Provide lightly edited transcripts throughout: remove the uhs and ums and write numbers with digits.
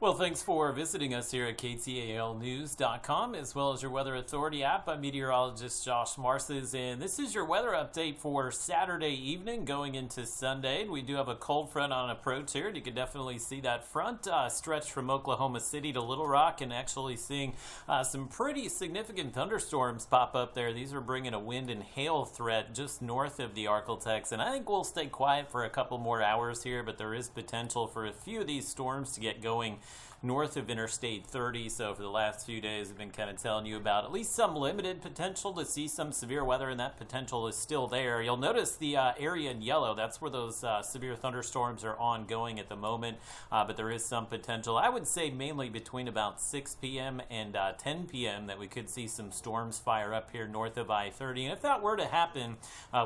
Well, thanks for visiting us here at KTALnews.com as well as your Weather Authority app. I'm meteorologist Josh Marces, and this is your weather update for Saturday evening going into Sunday. We do have a cold front on approach here, and you can definitely see that front stretch from Oklahoma City to Little Rock, and actually seeing some pretty significant thunderstorms pop up there. These are bringing a wind and hail threat just north of the Arklatex, and I think we'll stay quiet for a couple more hours here, but there is potential for a few of these storms to get going north of Interstate 30. So for the last few days, I've been kind of telling you about at least some limited potential to see some severe weather, and that potential is still there. You'll notice the area in yellow. That's where those severe thunderstorms are ongoing at the moment, but there is some potential. I would say mainly between about 6 p.m. and 10 p.m. that we could see some storms fire up here north of I-30. And if that were to happen,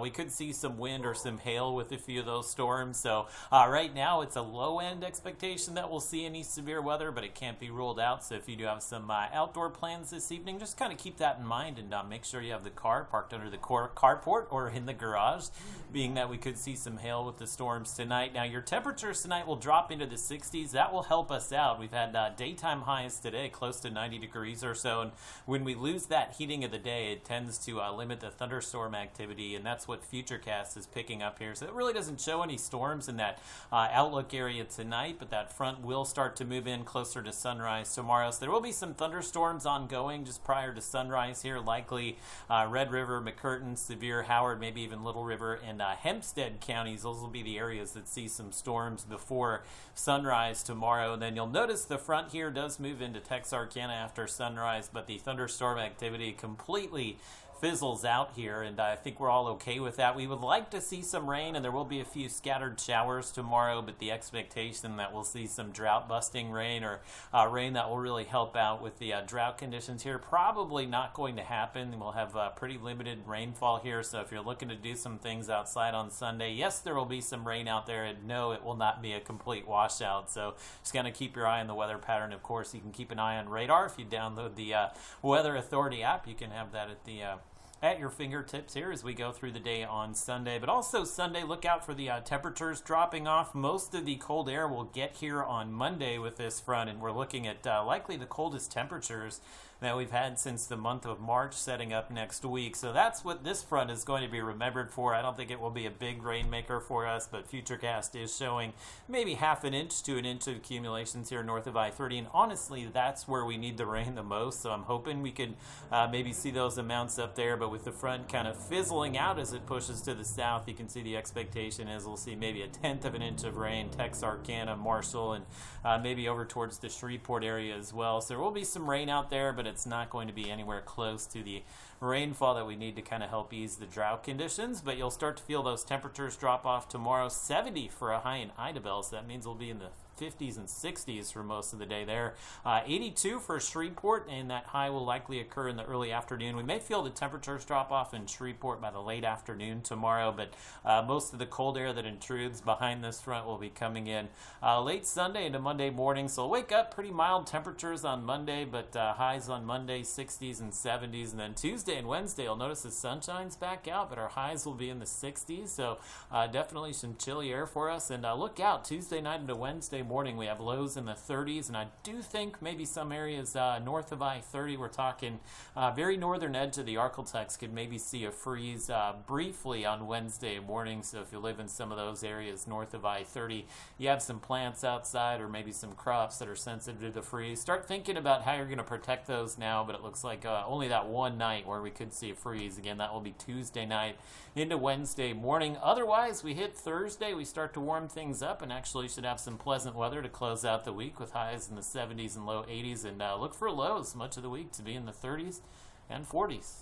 we could see some wind or some hail with a few of those storms. So right now, it's a low-end expectation that we'll see any severe weather, but it can't be ruled out. So if you do have some outdoor plans this evening, just kind of keep that in mind and make sure you have the car parked under the carport or in the garage, being that we could see some hail with the storms tonight. Now, your temperatures tonight will drop into the 60s. That will help us out. We've had daytime highs today close to 90 degrees or so, and when we lose that heating of the day, it tends to limit the thunderstorm activity, and that's what Futurecast is picking up here. So it really doesn't show any storms in that outlook area tonight, but that front will start to move in closer to sunrise tomorrow. So there will be some thunderstorms ongoing just prior to sunrise here, likely Red River, McCurtain, Sevier, Howard, maybe even Little River and Hempstead counties. Those will be the areas that see some storms before sunrise tomorrow. And then you'll notice the front here does move into Texarkana after sunrise, but the thunderstorm activity completely fizzles out here, and I think we're all okay with that. We would like to see some rain, and there will be a few scattered showers tomorrow, but the expectation that we'll see some drought-busting rain or rain that will really help out with the drought conditions here, probably not going to happen. We'll have pretty limited rainfall here, so if you're looking to do some things outside on Sunday, yes, there will be some rain out there, and no, it will not be a complete washout. So just kind of keep your eye on the weather pattern. Of course, you can keep an eye on radar. If you download the Weather Authority app, you can have that at your fingertips here as we go through the day on Sunday. But also Sunday, look out for the temperatures dropping off. Most of the cold air will get here on Monday with this front, and we're looking at likely the coldest temperatures that we've had since the month of March setting up next week. So that's what this front is going to be remembered for. I don't think it will be a big rainmaker for us, but Futurecast is showing maybe half an inch to an inch of accumulations here north of I-30, and honestly, that's where we need the rain the most. So I'm hoping we could maybe see those amounts up there, but with the front kind of fizzling out as it pushes to the south, you can see the expectation is we'll see maybe a tenth of an inch of rain, Texarkana, Marshall, and maybe over towards the Shreveport area as well. So there will be some rain out there, but it's not going to be anywhere close to the rainfall that we need to kind of help ease the drought conditions. But you'll start to feel those temperatures drop off tomorrow. 70 for a high in Idabel, so that means we'll be in the 50s and 60s for most of the day there. 82 for Shreveport, and that high will likely occur in the early afternoon. We may feel the temperatures drop off in Shreveport by the late afternoon tomorrow, but most of the cold air that intrudes behind this front will be coming in late Sunday into Monday morning. So we'll wake up pretty mild temperatures on Monday, but highs on Monday 60s and 70s, and then Tuesday and Wednesday you'll notice the sunshine's back out, but our highs will be in the 60s. So definitely some chilly air for us, and look out Tuesday night into Wednesday morning. We have lows in the 30s, and I do think maybe some areas north of I-30, we're talking very northern edge of the Arklatex, could maybe see a freeze briefly on Wednesday morning. So if you live in some of those areas north of I-30, you have some plants outside or maybe some crops that are sensitive to the freeze, start thinking about how you're going to protect those now. But it looks like only that one night where we could see a freeze. Again, that will be Tuesday night into Wednesday morning. Otherwise, we hit Thursday, we start to warm things up and actually should have some pleasant weather to close out the week with highs in the 70s and low 80s, and look for lows much of the week to be in the 30s and 40s.